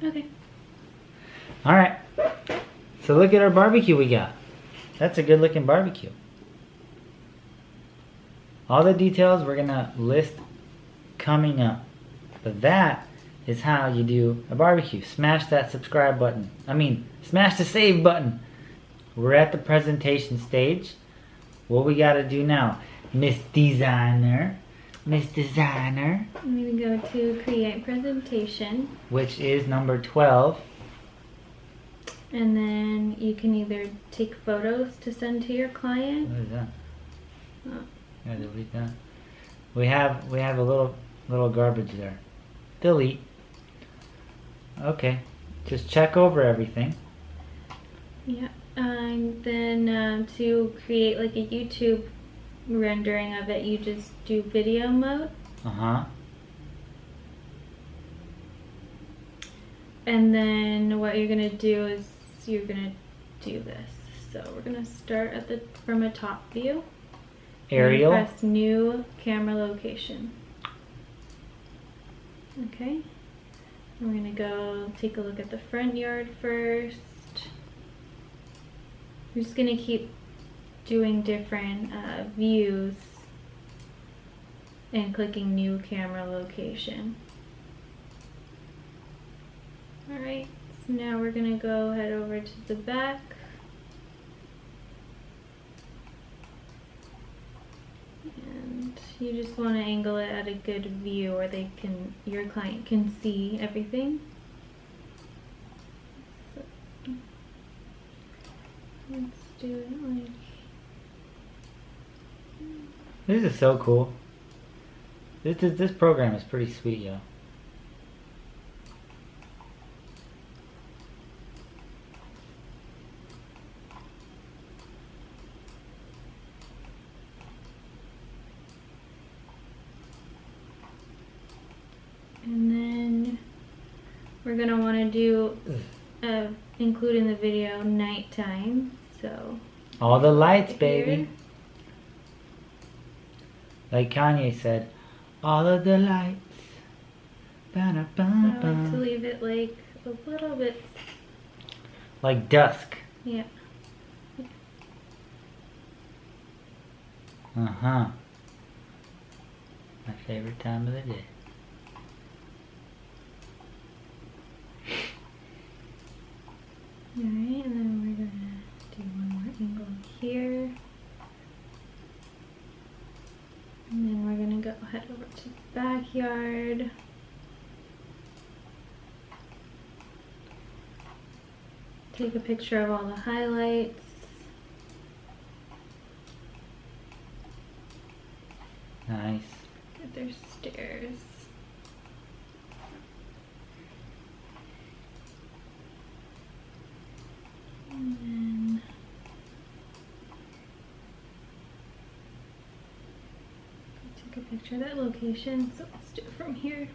Okay. Alright. So look at our barbecue we got. That's a good looking barbecue. All the details we're going to list coming up. But that is how you do a barbecue. Smash that subscribe button. Smash the save button. We're at the presentation stage. What we got to do now? Miss Designer. Miss Designer. I'm going to go to create presentation. Which is number 12. And then you can either take photos to send to your client. What is that? Oh. Yeah, delete that. We have a little garbage there. Delete. Okay. Just check over everything. Yeah. And then to create like a YouTube rendering of it, you just do video mode. And then what you're gonna do is you're gonna do this. So we're gonna start from a top view. Aerial. And press new camera location. Okay. We're gonna go take a look at the front yard first. We're just gonna keep doing different views and clicking new camera location. Alright, so now we're gonna go head over to the back. And you just want to angle it at a good view where your client can see everything. So, let's do it like... This is so cool. This program is pretty sweet, yo. And then we're gonna want to do include in the video nighttime. So all the lights, here. baby. Like Kanye said, all of the lights. I like to leave it like a little bit like dusk. Yeah. My favorite time of the day. Alright, and then we're gonna do one more angle here. And then we're gonna go head over to the backyard. Take a picture of all the highlights. Nice. Get their stairs. And then take a picture of that location, so let's do it from here.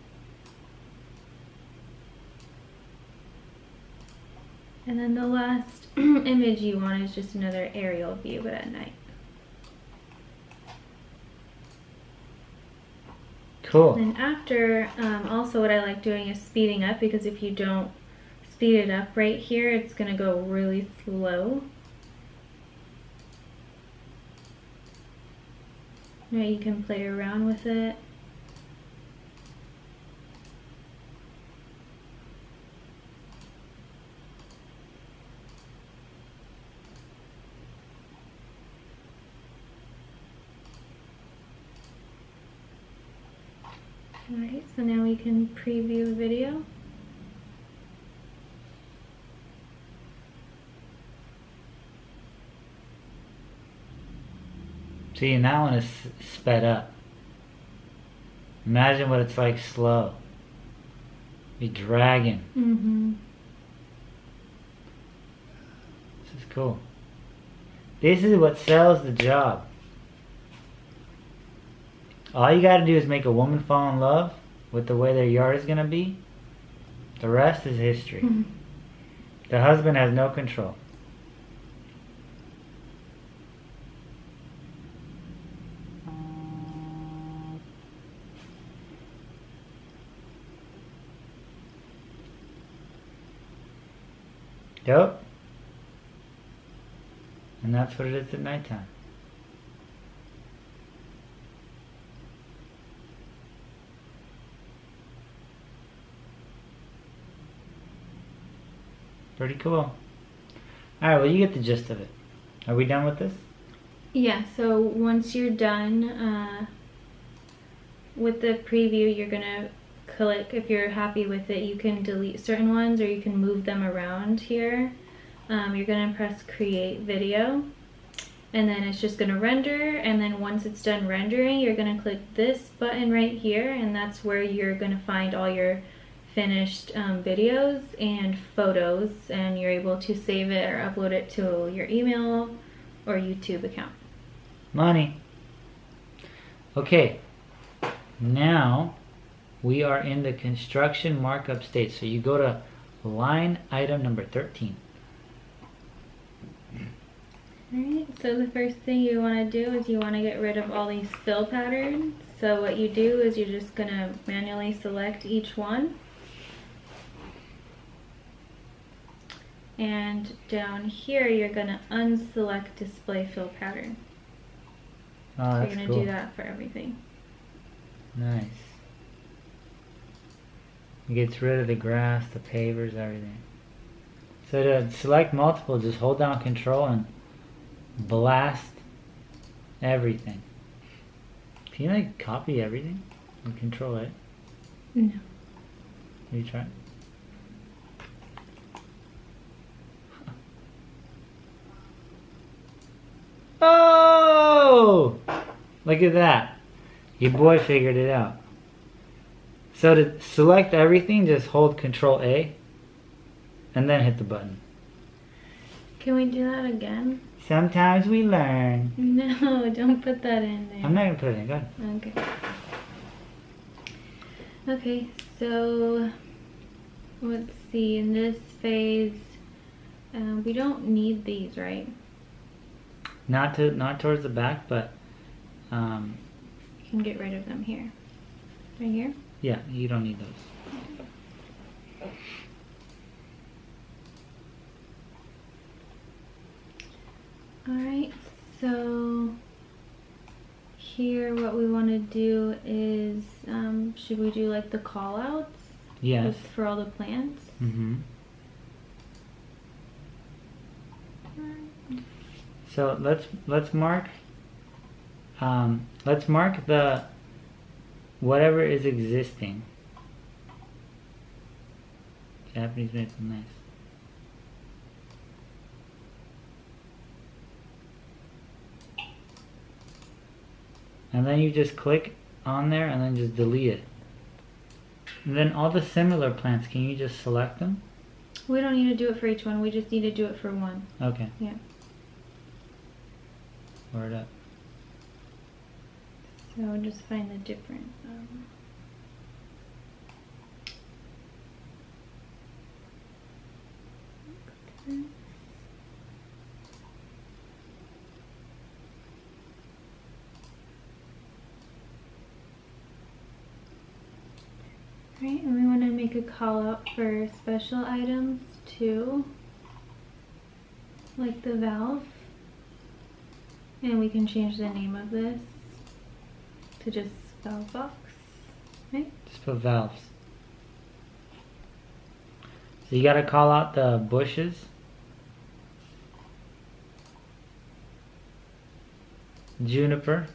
And then the last image you want is just another aerial view, but at night. Cool. And after, also what I like doing is speeding up, because if you don't speed it up right here, it's gonna go really slow. Now you can play around with it. Alright, so now we can preview the video. See, and that one is sped up. Imagine what it's like slow. Be dragging. This is cool. This is what sells the job. All you gotta do is make a woman fall in love with the way their yard is gonna be. The rest is history. The husband has no control. Yep. And that's what it is at nighttime. Pretty cool. Alright, well you get the gist of it. Are we done with this? Yeah, so once you're done with the preview, you're gonna click, if you're happy with it, you can delete certain ones or you can move them around here. You're gonna press create video and then it's just gonna render, and then once it's done rendering, you're gonna click this button right here, and that's where you're gonna find all your finished videos and photos, and you're able to save it or upload it to your email or YouTube account. Money. Okay, now we are in the construction markup stage. So you go to line item number 13. Alright, so the first thing you want to do is you want to get rid of all these fill patterns. So what you do is you're just going to manually select each one. And down here you're going to unselect display fill pattern. Oh, So that's you're going to cool. do that for everything. Nice. It gets rid of the grass, the pavers, everything. So to select multiple, just hold down Control and blast everything. Can you like copy everything and Control it? No. You try. Oh! Look at that. Your boy figured it out. So to select everything, just hold Control A and then hit the button. Can we do that again? Sometimes we learn. No, don't put that in there. I'm not gonna put it in. Go ahead. Okay. Okay, so let's see. In this phase, we don't need these, right? Not towards the back, but You can get rid of them here. Right here? yeah, you don't need those. Alright, so here what we want to do is, should we do like the call outs? Yes. For all the plants? Mm-hmm. So let's mark the whatever is existing. Japanese makes them nice. And then you just click on there and then just delete it. And then all the similar plants, can you just select them? We don't need to do it for each one, we just need to do it for one. Okay. Yeah. Word up. So just find the different. Right, and we want to make a call out for special items too, like the valve. And we can change the name of this to just valve box, right? Just put valves. So you gotta call out the bushes. Juniper.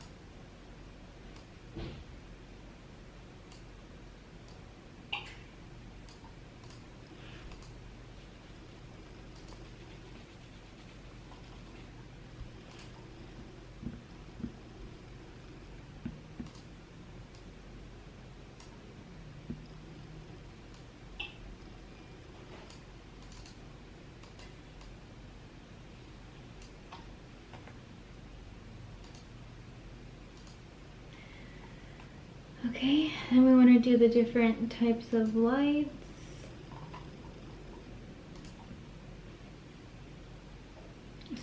Okay, then we want to do the different types of lights.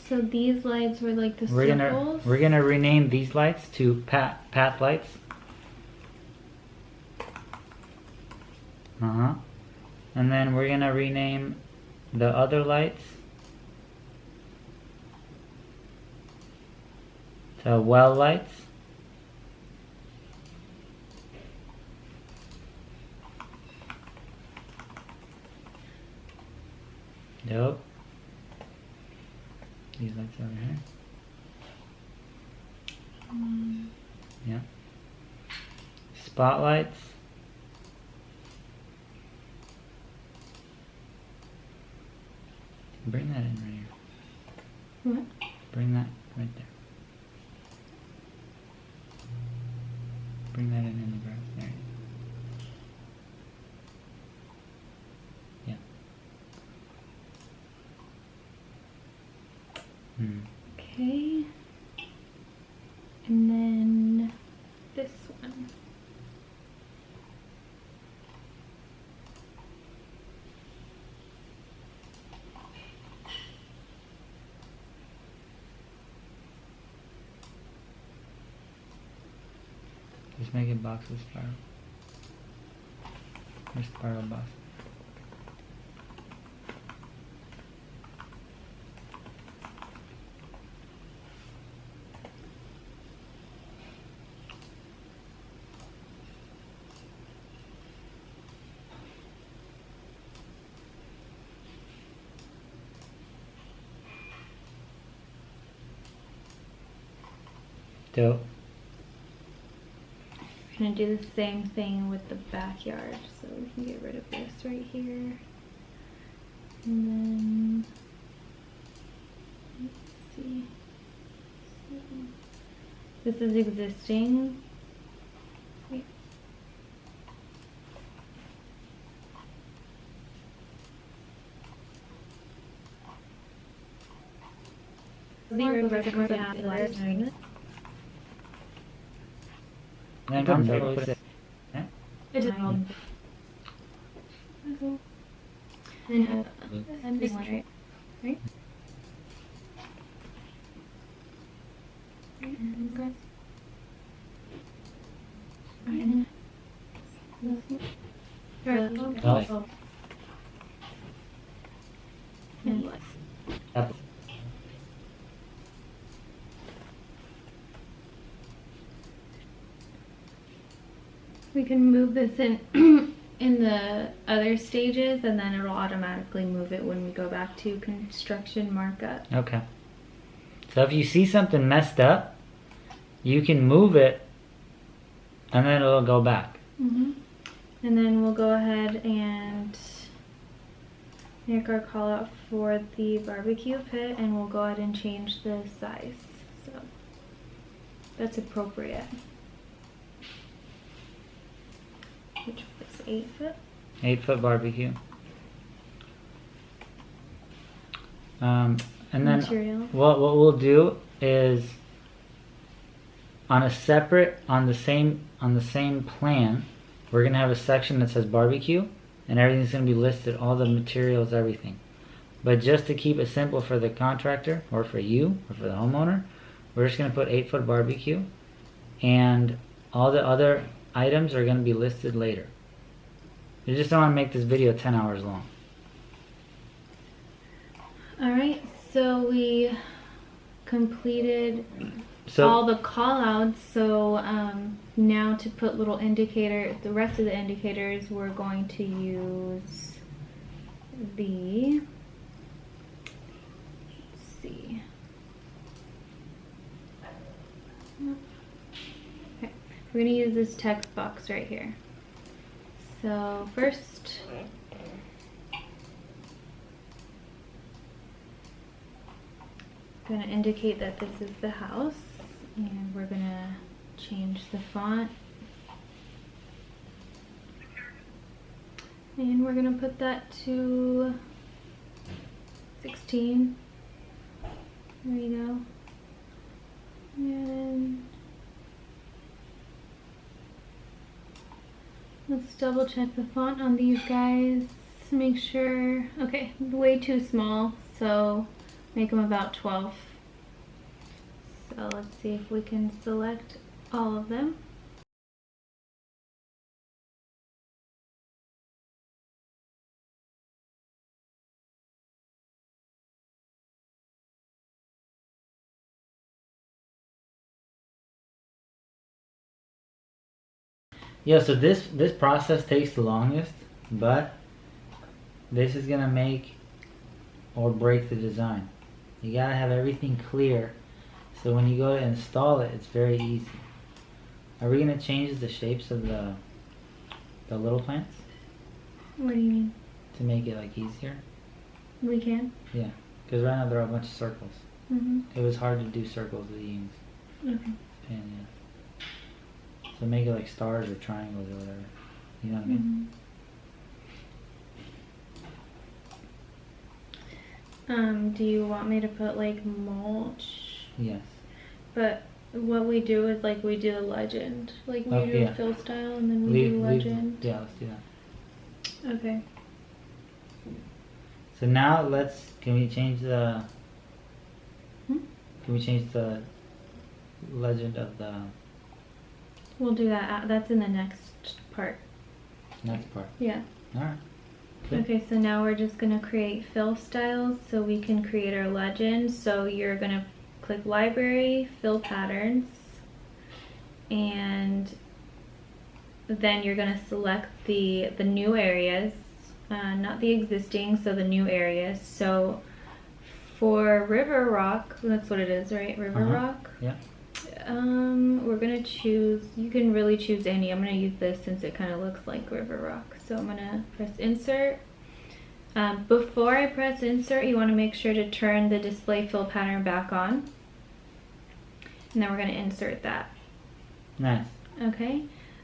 So these lights were like the circles. We're gonna rename these lights to path lights. And then we're gonna rename the other lights to well lights. Nope. These lights over here. Yeah. Spotlights. Bring that in right here. What? Bring that right there. Bring that in the grass. There you go. Yeah. Okay. And then this one. Just make it box with spiral. Or spiral box. Dope. We're gonna do the same thing with the backyard, so we can get rid of this right here. And then, let's see. This is existing. Wait. And then put it. Yeah. It just and this one, right? Right? And go. And Up. we can move this in in the other stages, and then it'll automatically move it when we go back to construction markup. Okay. So if you see something messed up, you can move it and then it'll go back. And then we'll go ahead and make our call out for the barbecue pit, and we'll go ahead and change the size. So that's appropriate. Which was 8 foot. 8-foot barbecue. And then Material. what we'll do is on the same plan, we're gonna have a section that says barbecue, and everything's gonna be listed, all the materials, everything. But just to keep it simple for the contractor, or for you, or for the homeowner, we're just gonna put 8-foot barbecue, and all the other items are gonna be listed later. You just don't want to make this video 10 hours long. Alright, so we completed all the call outs. So now to put little indicator, the rest of the indicators, we're going to use the, let's see. Okay, we're going to use this text box right here. So first, I'm going to indicate that this is the house, and we're going to change the font, and we're going to put that to 16. There you go. And let's double check the font on these guys to make sure. Okay, way too small, so make them about 12. So let's see if we can select all of them. Yeah, so this process takes the longest, but this is gonna make or break the design. You gotta have everything clear, so when you go to install it, it's very easy. Are we gonna change the shapes of the little plants What do you mean? to make it like easier? We can. Yeah, because right now they're a bunch of circles. Mm-hmm. It was hard to do circles with Eames. Okay. And yeah. So make it like stars or triangles or whatever. You know what I mean? Do you want me to put like mulch? Yes. But what we do is like we do a legend. Like we Oh, do yeah. a fill style and then we do legend. Yeah, let's do that. Okay. So now can we change the Hmm? can we change the legend of the We'll do that. That's in the next part. next part? Yeah. Alright. Good. Okay, so now we're just gonna create fill styles so we can create our legend. So you're gonna click library, fill patterns, and then you're gonna select the new areas, not the existing, so the new areas. So for River Rock, that's what it is, right? River Rock? Yeah. We're gonna choose, you can really choose any. I'm gonna use this since it kind of looks like River Rock. So I'm gonna press insert. Before I press insert, you wanna make sure to turn the display fill pattern back on. And then we're gonna insert that. Nice. Okay.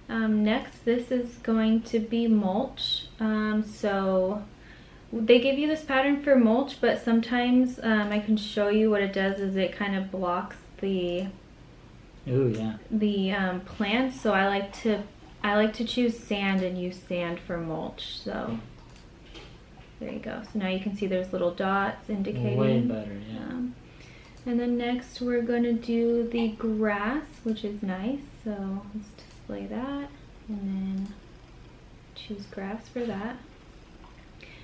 Next, this is going to be mulch. So they give you this pattern for mulch, but sometimes I can show you what it does is it kind of blocks the Ooh, yeah. plants. So I like to choose sand and use sand for mulch. So there you go. So now you can see there's little dots indicating. Way better, yeah. And then next we're going to do the grass, which is nice. So let's display that and then choose grass for that.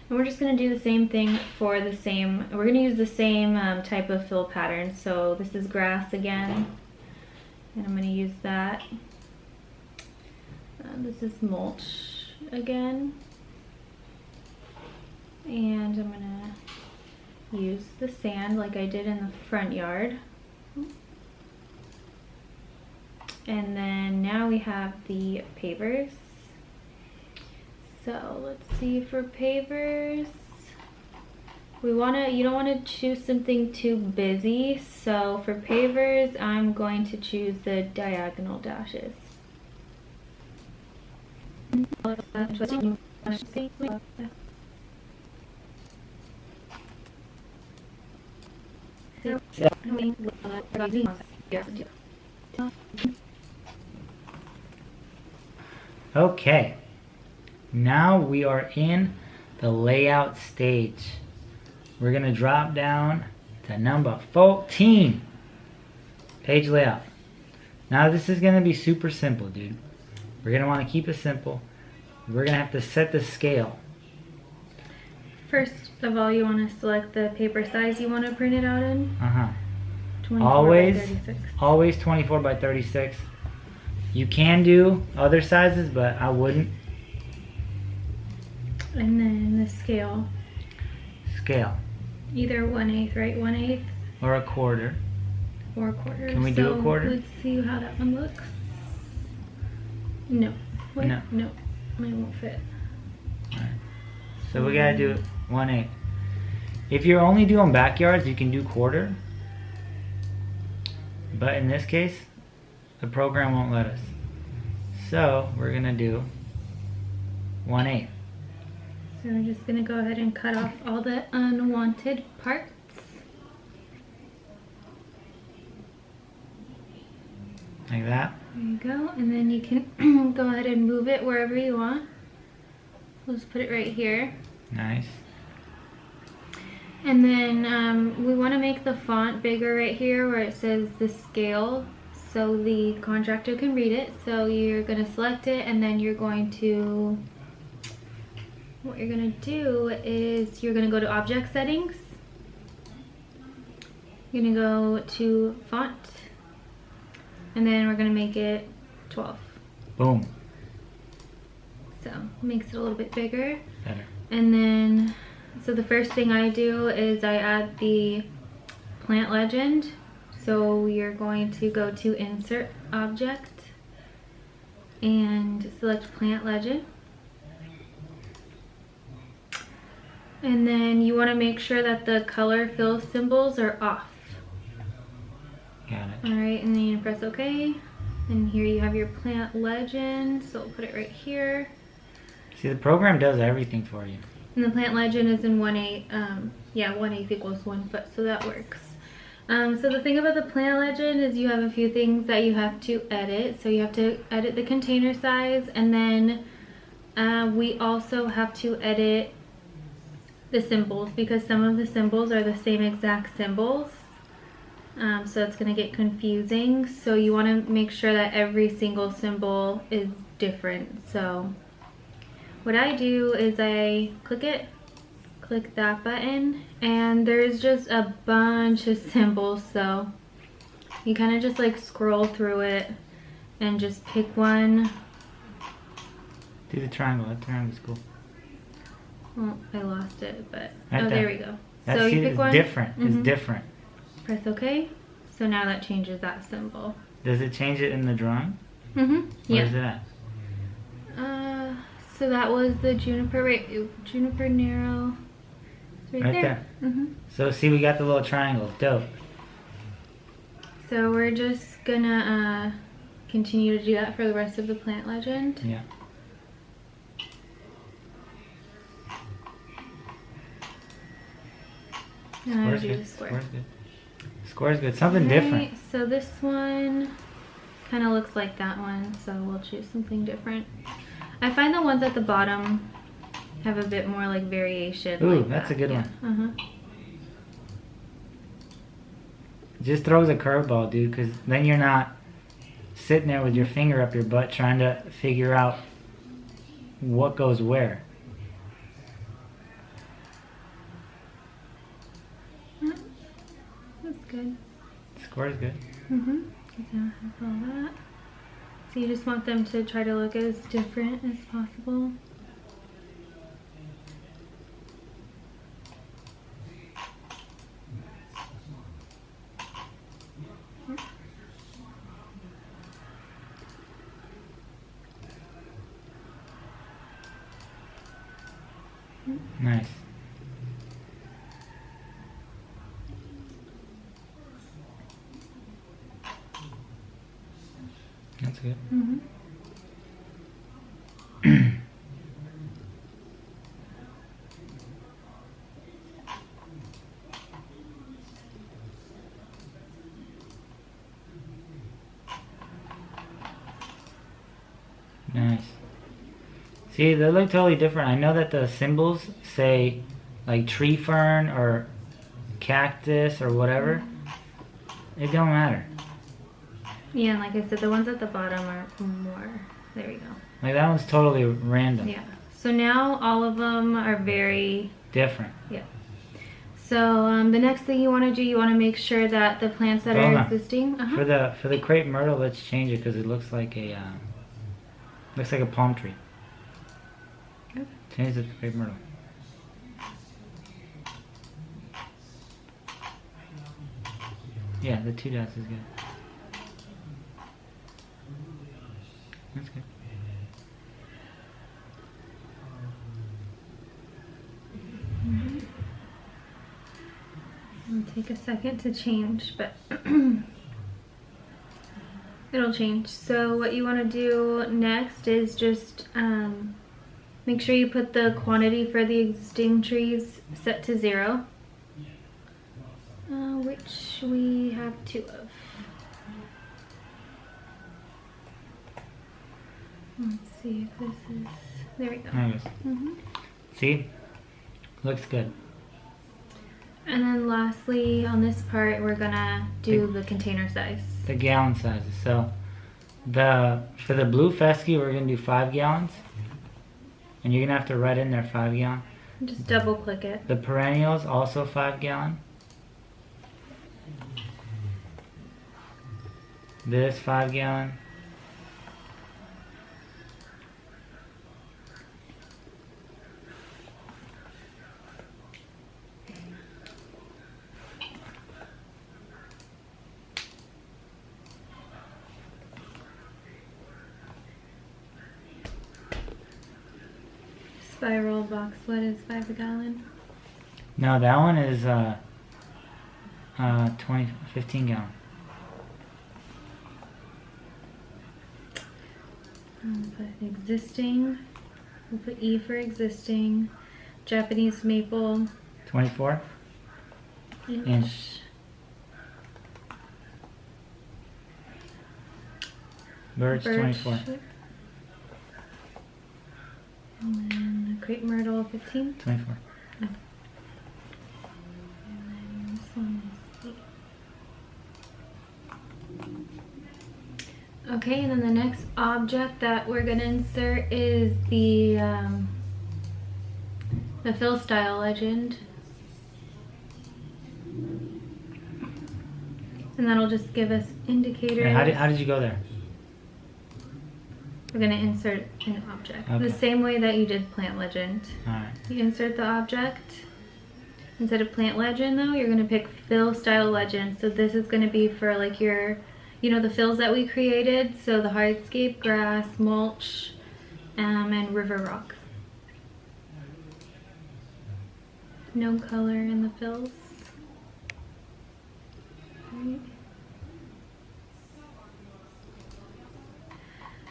And we're just going to do the same thing for we're going to use the same type of fill pattern. So this is grass again, and I'm going to use that. This is mulch again. And I'm going to use the sand like I did in the front yard. And then now we have the pavers. So let's see, for pavers, you don't want to choose something too busy. So for pavers, I'm going to choose the diagonal dashes. Okay. Now we are in the layout stage. We're gonna drop down to number 14. Page layout. Now this is gonna be super simple, dude. We're gonna wanna keep it simple. We're gonna have to set the scale. First of all, you want to select the paper size you want to print it out in. 24 Always, by 36. always 24 by 36. You can do other sizes, but I wouldn't. And then the scale, Scale. either 1/8, right? 1/8 Or a quarter. or a quarter. Can we do a quarter? Let's see how that one looks. No. Wait, No. no. It won't fit. So we gotta do 1/8. If you're only doing backyards, you can do quarter. But in this case, the program won't let us. So we're gonna do 1/8. So we're just going to go ahead and cut off all the unwanted parts. Like that. There you go. And then you can go ahead and move it wherever you want. We'll just put it right here. Nice. And then we want to make the font bigger right here where it says the scale so the contractor can read it. So you're going to select it, and then you're going to, what you're going to do is you're going to go to object settings. You're going to go to font, and then we're going to make it 12. Boom. So makes it a little bit bigger. Better. And then, so the first thing I do is I add the plant legend. So you're going to go to Insert Object and select Plant Legend. And then you want to make sure that the color fill symbols are off. Got it. Alright, and then you press OK. And here you have your plant legend. So we'll put it right here. See, the program does everything for you. And the plant legend is in 1/8. Yeah, 1/8 equals 1 foot, so that works. So the thing about the plant legend is you have a few things that you have to edit. So you have to edit the container size, and then we also have to edit the symbols because some of the symbols are the same exact symbols. So it's going to get confusing. So you want to make sure that every single symbol is different. So what I do is I click that button, and there's just a bunch of symbols. So you kind of just like scroll through it and just pick one. Do the triangle. That triangle's cool. Well, I lost it, but Right oh, there. there we go. That's, So see, you pick it's one. different. It's different. Press OK. So now that changes that symbol. Does it change it in the drawing? Yeah. Where's it at? So that was the juniper, right? Juniper narrow. It's right there. So see, we got the little triangle. Dope. So we're just gonna continue to do that for the rest of the plant legend. Yeah. And I Square's do good. the square. Square's good. Square's good. Something different. Right, so this one kind of looks like that one, so we'll choose something different. I find the ones at the bottom have a bit more like variation. Ooh, like that's that. a good Yeah. one. Just throws a curveball, dude, because then you're not sitting there with your finger up your butt trying to figure out what goes where. That's good. Square's good. So I have all that. So you just want them to try to look as different as possible. Nice. That's good. Nice. See, they look totally different. I know that the symbols say like tree fern or cactus or whatever. It don't matter. Yeah, and like I said, the ones at the bottom are more. There we go. Like that one's totally random. Yeah. So now all of them are very Different. So the next thing you want to do, you want to make sure that the plants that Hold are on. existing. For the crepe myrtle, let's change it because it looks like a palm tree. Okay. Change it to crepe myrtle. Yeah, the 2 dots is good. That's good. It'll take a second to change, but it'll change. So what you want to do next is just make sure you put the quantity for the existing trees set to 0, which we have 2 of. Let's see if this is, there we go. There it is. See? Looks good. And then lastly, on this part, we're gonna do the container size. The gallon sizes. So for the blue fescue, we're gonna do 5 gallons. And you're gonna have to write in there 5 gallon. Just double click it. The perennials, also 5 gallon. This 5 gallon. Spiral box. What is 5 a gallon? No, that one is 15 gallon. Put existing. We'll put E for existing. Japanese maple. 24 inch. Birch 24. And then crepe myrtle 15. 24. Oh. And then this one is 8. Okay, and then the next object that we're gonna insert is the fill style legend. And that'll just give us indicators. And how did you go there? We're gonna insert an object. Okay. The same way that you did plant legend. Alright. You insert the object. Instead of plant legend though, you're gonna pick fill style legend. So this is gonna be for like your, you know, the fills that we created. So the hardscape, grass, mulch, and river rock. No color in the fills. Right.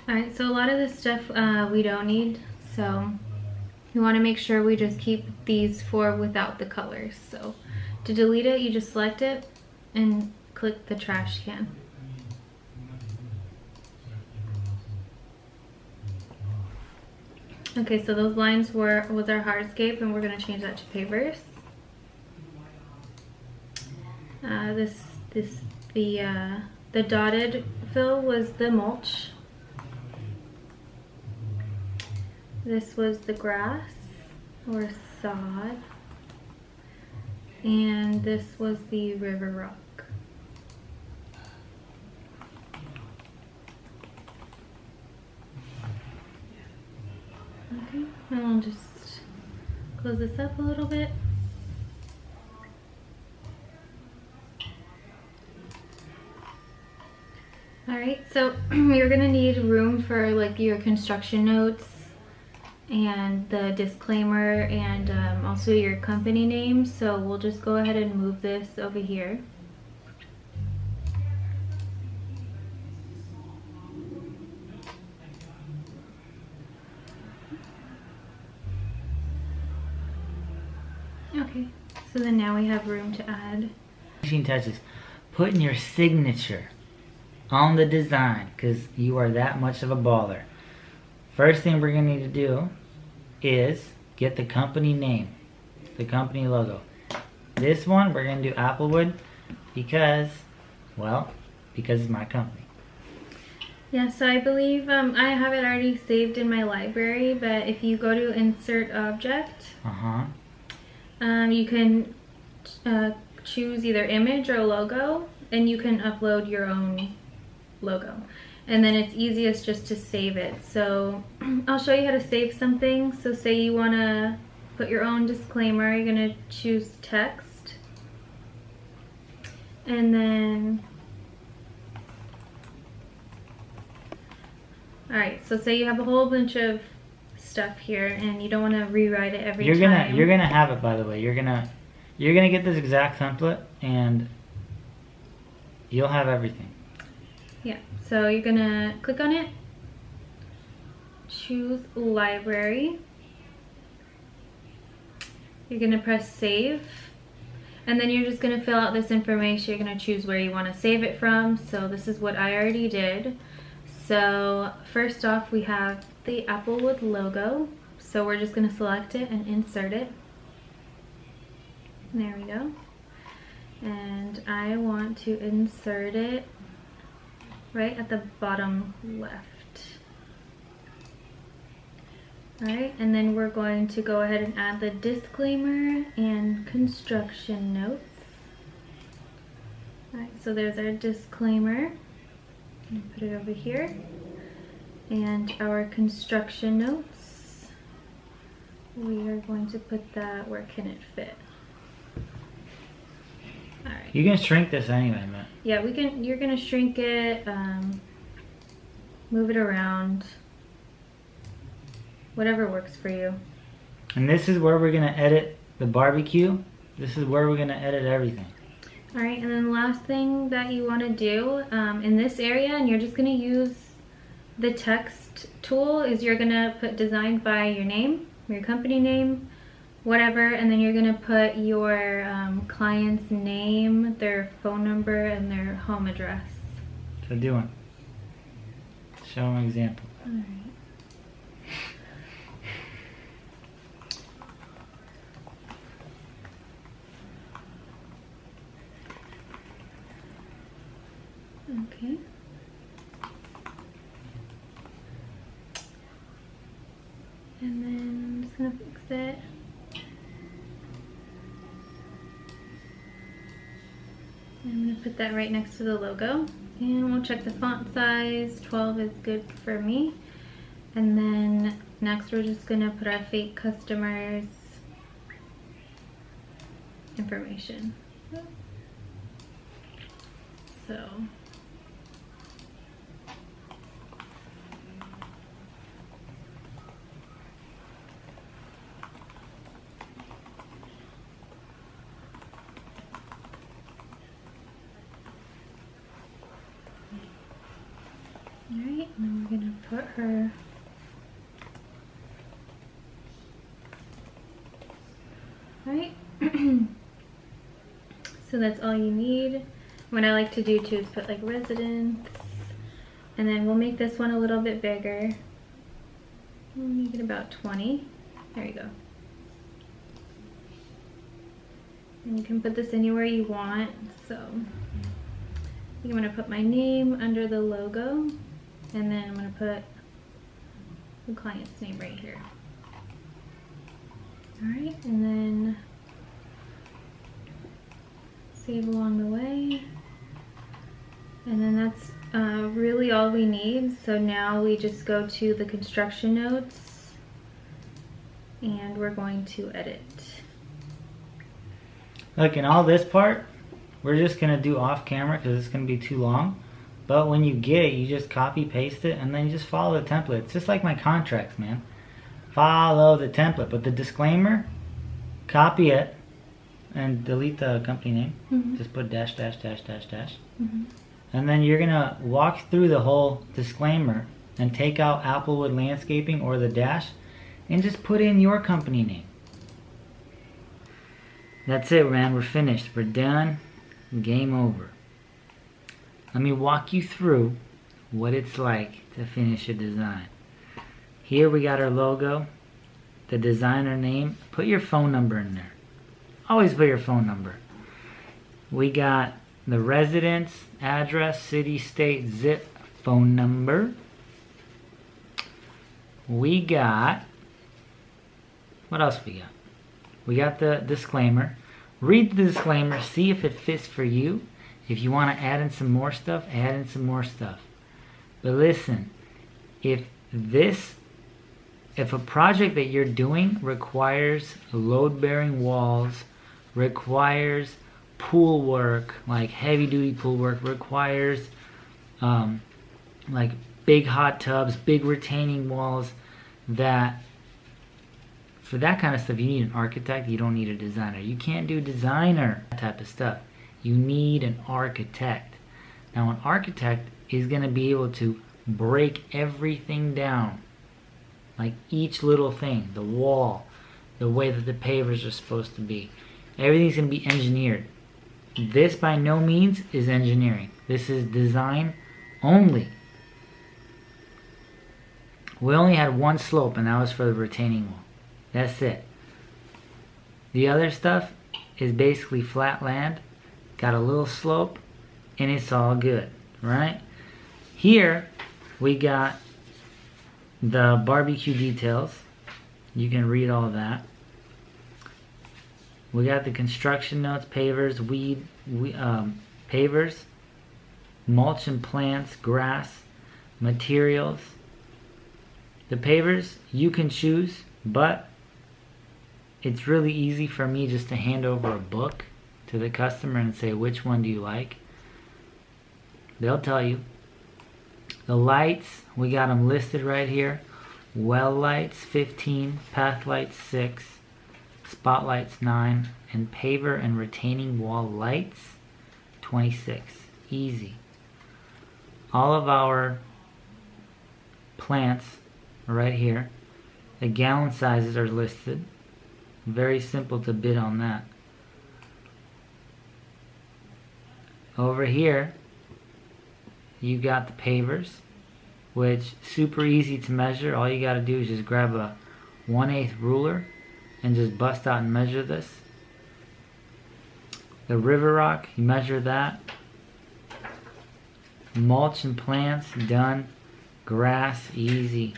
Alright, so a lot of this stuff we don't need, so you want to make sure we just keep these four without the colors. So to delete it, you just select it and click the trash can. Okay, so those lines was our hardscape, and we're going to change that to pavers. The dotted fill was the mulch. This was the grass or sod, and this was the river rock. Okay, and I'll just close this up a little bit. Alright, so you're gonna need room for like your construction notes and the disclaimer and also your company name, so we'll just go ahead and move this over here. Okay, so then now we have room to add. Finishing touches. Putting your signature on the design because you are that much of a baller. First thing we're going to need to do is get the company name, the company logo. This one we're going to do Applewood because, well, because it's my company. Yeah, so I believe I have it already saved in my library, but if you go to insert object, you can choose either image or logo, and you can upload your own logo. And then it's easiest just to save it. So I'll show you how to save something. So say you want to put your own disclaimer, you're going to choose text. And then, alright, so say you have a whole bunch of stuff here and you don't want to rewrite it every time. You're gonna have it, by the way. You're gonna get this exact template and you'll have everything. Yeah, so you're gonna click on it, choose library, you're gonna press save, and then you're just gonna fill out this information. You're gonna choose where you want to save it from. So this is what I already did. So first off, we have the Applewood logo, so we're just gonna select it and insert it. There we go. And I want to insert it right at the bottom left. Alright, and then we're going to go ahead and add the disclaimer and construction notes. Alright, so there's our disclaimer. I'm gonna put it over here. And our construction notes. We are going to put that, where can it fit? Alright. You can shrink this anyway, man. Yeah, you're gonna shrink it, move it around, whatever works for you. And this is where we're going to edit the barbecue. This is where we're going to edit everything. All right, and then the last thing that you want to do in this area, and you're just going to use the text tool, is you're going to put designed by your name, your company name, whatever, and then you're going to put your client's name, their phone number, and their home address. So do it. Show them an example. All right. Okay. And then I'm just gonna fix it. I'm gonna put that right next to the logo. And we'll check the font size. 12 is good for me. And then next we're just gonna put our fake customers' information. So. Alright, and then we're gonna put her right. So that's all you need. What I like to do too is put like residence, and then we'll make this one a little bit bigger. We'll make it about 20. There you go. And you can put this anywhere you want. So I'm gonna put my name under the logo, and then I'm gonna put the client's name right here. All right, and then save along the way. And then that's really all we need. So now we just go to the construction notes and we're going to edit. Look, in all this part, we're just going to do off camera because it's going to be too long. But when you get it, you just copy paste it and then you just follow the template. It's just like my contracts, man. Follow the template. But the disclaimer, copy it and delete the company name. Mm-hmm. Just put dash, dash, dash, dash, dash. Mm-hmm. And then you're going to walk through the whole disclaimer and take out Applewood Landscaping or the dash and just put in your company name. That's it, man. We're finished. We're done. Game over. Let me walk you through what it's like to finish a design. Here we got our logo, the designer name. Put your phone number in there. Always put your phone number. We got the residence, address, city, state, zip, phone number. We got, what else we got? We got the disclaimer. Read the disclaimer, see if it fits for you. If you want to add in some more stuff, add in some more stuff. But listen, if a project that you're doing requires load-bearing walls, requires pool work, like heavy-duty pool work, requires like big hot tubs, big retaining walls, for that kind of stuff you need an architect. You don't need a designer. You can't do designer type of stuff. You need an architect. Now an architect is going to be able to break everything down, like each little thing, the wall, the way that the pavers are supposed to be. Everything's going to be engineered. This by no means is engineering. This is design only. We only had one slope, and that was for the retaining wall. That's it. The other stuff is basically flat land, got a little slope, and it's all good, right? Here we got the barbecue details. You can read all of that. We got the construction notes, pavers, pavers, mulch and plants, grass, materials. The pavers you can choose, but it's really easy for me just to hand over a book to the customer and say, which one do you like? They'll tell you. The lights, we got them listed right here. well lights 15, path lights 6, spotlights 9, and paver and retaining wall lights 26. Easy. All of our plants are right here. The gallon sizes are listed. Very simple to bid on that. Over here you got the pavers, which super easy to measure. All you got to do is just grab a 1/8 ruler and just bust out and measure this. The river rock, you measure that. Mulch and plants, done. Grass, easy.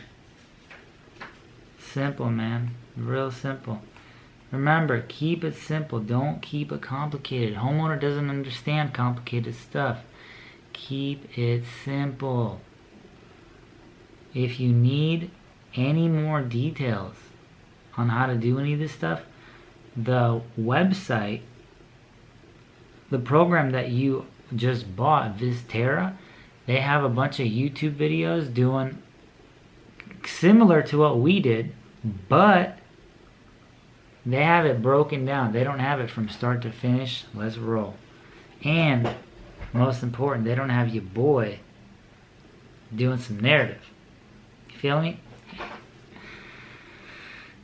Simple, man. Real simple. Remember, keep it simple. Don't keep it complicated. Homeowner doesn't understand complicated stuff. Keep it simple. If you need any more details on how to do any of this stuff, the website, the program that you just bought, Vizterra, they have a bunch of YouTube videos doing similar to what we did, but they have it broken down. They don't have it from start to finish. Let's roll. And most important, they don't have your boy doing some narrative. You feel me?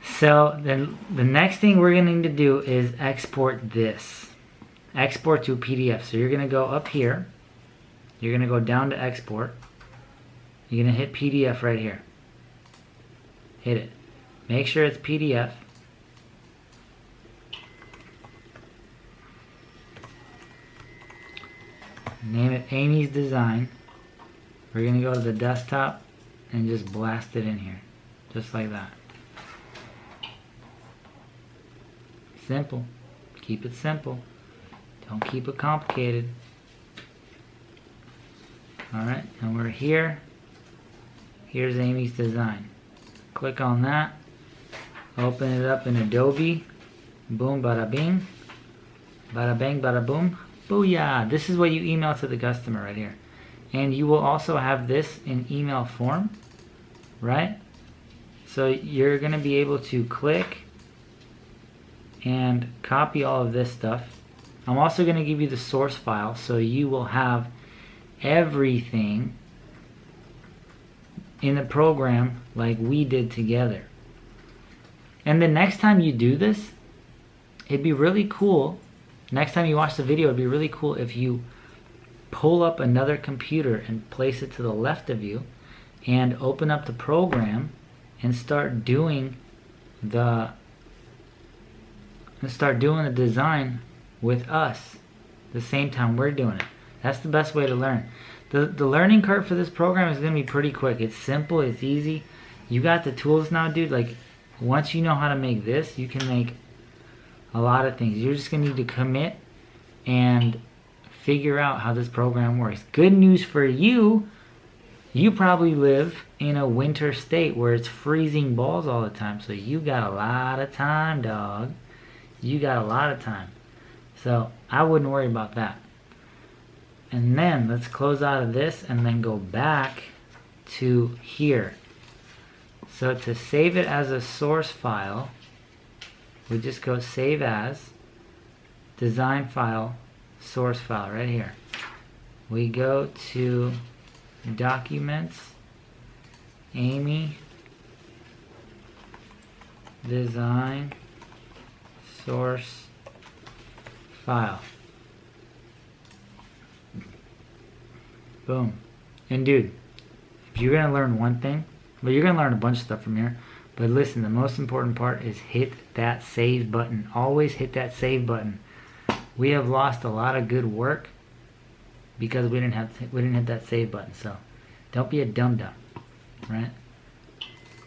So then the next thing we're going to need to do is export this. Export to a PDF. So you're going to go up here. You're going to go down to export. You're going to hit PDF right here. Hit it. Make sure it's PDF. Name it Amy's Design. We're going to go to the desktop and just blast it in here. Just like that. Simple. Keep it simple. Don't keep it complicated. Alright, and we're here. Here's Amy's Design. Click on that. Open it up in Adobe. Boom, bada bing. Bada bang, bada boom. Booyah! This is what you email to the customer right here. And you will also have this in email form. Right? So you're going to be able to click and copy all of this stuff. I'm also going to give you the source file, so you will have everything in the program like we did together. And the next time you do this, it'd be really cool. Next time you watch the video, it'd be really cool if you pull up another computer and place it to the left of you and open up the program and start doing the design with us the same time we're doing it. That's the best way to learn. The learning curve for this program is going to be pretty quick. It's simple, it's easy. You got the tools now, dude. Like, once you know how to make this, you can make a lot of things. You're just going to need to commit and figure out how this program works. Good news for you, you probably live in a winter state where it's freezing balls all the time. So you got a lot of time, dog. You got a lot of time. So I wouldn't worry about that. And then let's close out of this and then go back to here. So to save it as a source file, we just go save as, design file, source file right here. We go to documents, Amy, design, source file. Boom. And dude, if you're going to learn one thing, well, you're going to learn a bunch of stuff from here, but listen, the most important part is hit that save button. Always hit that save button. We have lost a lot of good work because we didn't hit that save button. So don't be a dum-dum, right?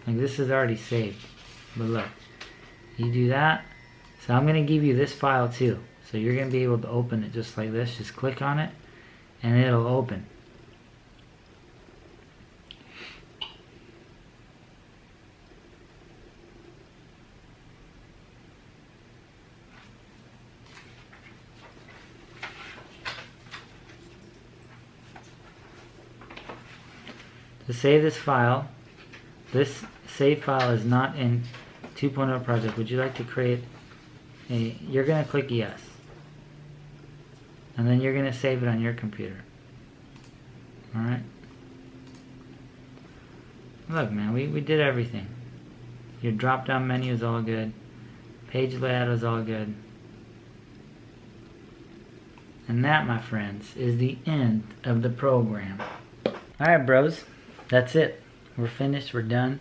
Like, this is already saved. But look, you do that. So I'm going to give you this file too. So you're going to be able to open it just like this. Just click on it and it'll open. To save this file, this save file is not in 2.0 project. Would you like to create a, you're going to click yes. And then you're going to save it on your computer. Alright? Look, man, we did everything. Your drop down menu is all good. Page layout is all good. And that, my friends, is the end of the program. Alright, bros. That's it. We're finished. We're done.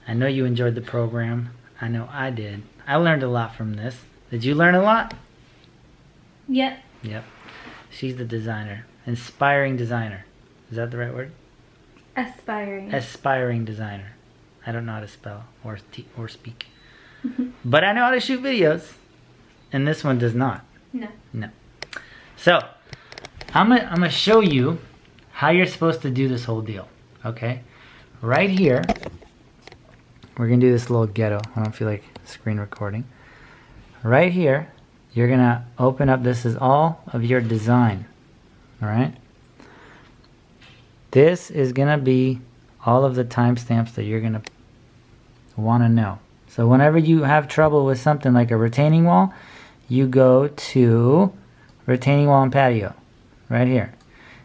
I know you enjoyed the program. I know I did. I learned a lot from this. Did you learn a lot? Yep. Yep. She's the designer. Inspiring designer. Is that the right word? Aspiring. Aspiring designer. I don't know how to spell or speak. But I know how to shoot videos. And this one does not. No. No. So, I'm gonna show you how you're supposed to do this whole deal. Okay? Right here, we're gonna do this little ghetto. I don't feel like screen recording. Right here, you're gonna open up, this is all of your design. Alright? This is gonna be all of the timestamps that you're gonna wanna know. So whenever you have trouble with something like a retaining wall, you go to retaining wall and patio. Right here.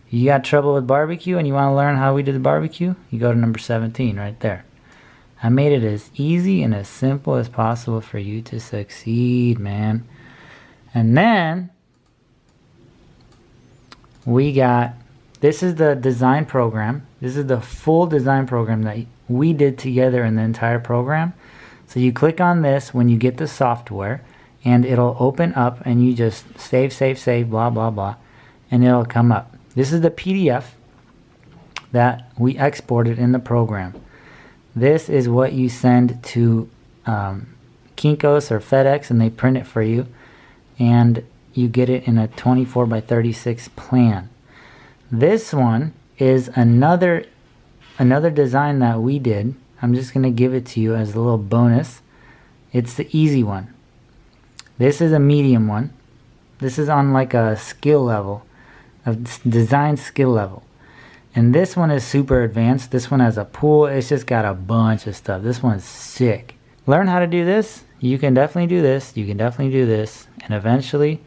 You got trouble with barbecue and you want to learn how we did the barbecue? You go to number 17 right there. I made it as easy and as simple as possible for you to succeed, man. And then we got, this is the design program. This is the full design program that we did together in the entire program. So you click on this when you get the software and it'll open up and you just save, blah, blah, blah, and it'll come up. This is the PDF that we exported in the program. This is what you send to Kinko's or FedEx and they print it for you and you get it in a 24 by 36 plan. This one is another design that we did. I'm just going to give it to you as a little bonus. It's the easy one. This is a medium one. This is on like a skill level, a design skill level. And this one is super advanced. This one has a pool. It's just got a bunch of stuff. This one's sick. Learn how to do this. You can definitely do this. You can definitely do this. And eventually,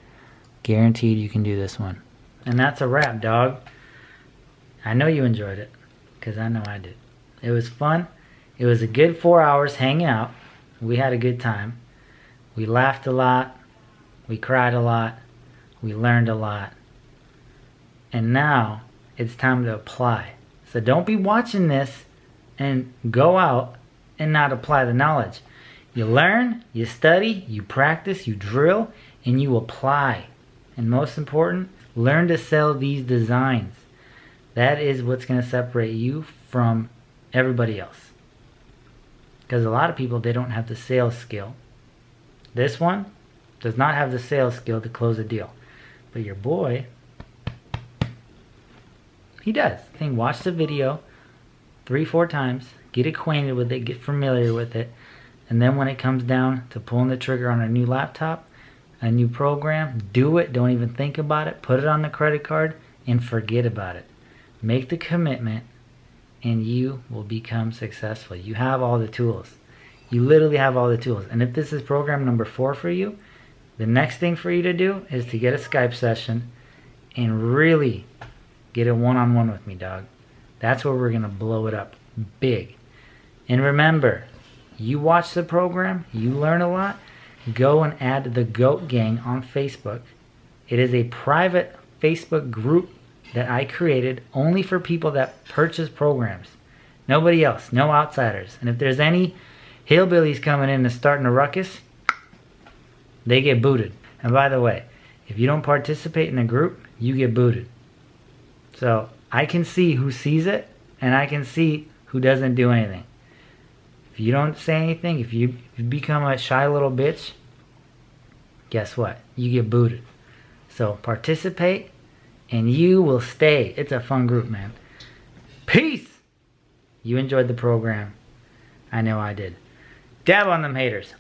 guaranteed you can do this one. And that's a wrap, dog. I know you enjoyed it, because I know I did. It was fun. It was a good 4 hours hanging out. We had a good time. We laughed a lot. We cried a lot. We learned a lot. And now it's time to apply. So don't be watching this and go out and not apply the knowledge. You learn, you study, you practice, you drill, and you apply. And most important, learn to sell these designs. That is what's going to separate you from everybody else. Because a lot of people, they don't have the sales skill. This one does not have the sales skill to close a deal. But your boy, he does. I think watch the video 3-4 times, get acquainted with it, get familiar with it, and then when it comes down to pulling the trigger on a new laptop, a new program, do it. Don't even think about it. Put it on the credit card and forget about it. Make the commitment and you will become successful. You have all the tools. You literally have all the tools. And if this is program number 4 for you, the next thing for you to do is to get a Skype session and really get a one-on-one with me, dog. That's where we're going to blow it up big. And remember, you watch the program, you learn a lot, go and add the GOAT Gang on Facebook. It is a private Facebook group that I created only for people that purchase programs. Nobody else, no outsiders. And if there's any hillbillies coming in and starting a ruckus, they get booted. And by the way, if you don't participate in the group, you get booted. So I can see who sees it and I can see who doesn't do anything. If you don't say anything, if you become a shy little bitch, guess what? You get booted. So participate and you will stay. It's a fun group, man. Peace! You enjoyed the program. I know I did. Dab on them haters.